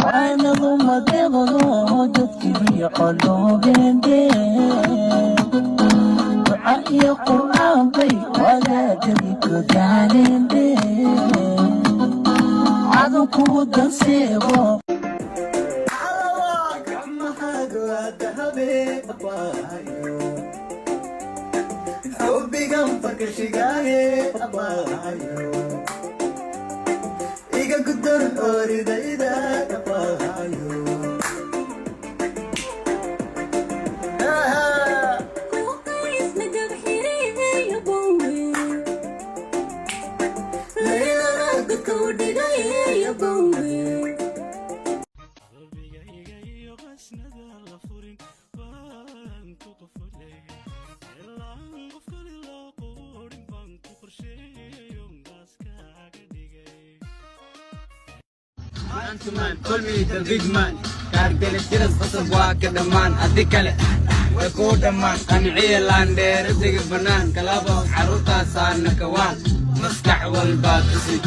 وانا ضم دغلو دكتي قلوبين دعاء قرآن بي ولا تبيك دانين عدو كودا سيبو حبي جنبك شقاقي أبايو إيجا قدر أوري دايدا أبايو كوكايس ندب حيري يا بوي ليلة راقد كودي يا بوي Man, call me the big man. Cartel tiras qasab waa ka dhamaan haddii kale way kuu dhammaan qanciya laandheere dega bannaan kalaba caruurtaasaana kawaan maskax walbaa tusid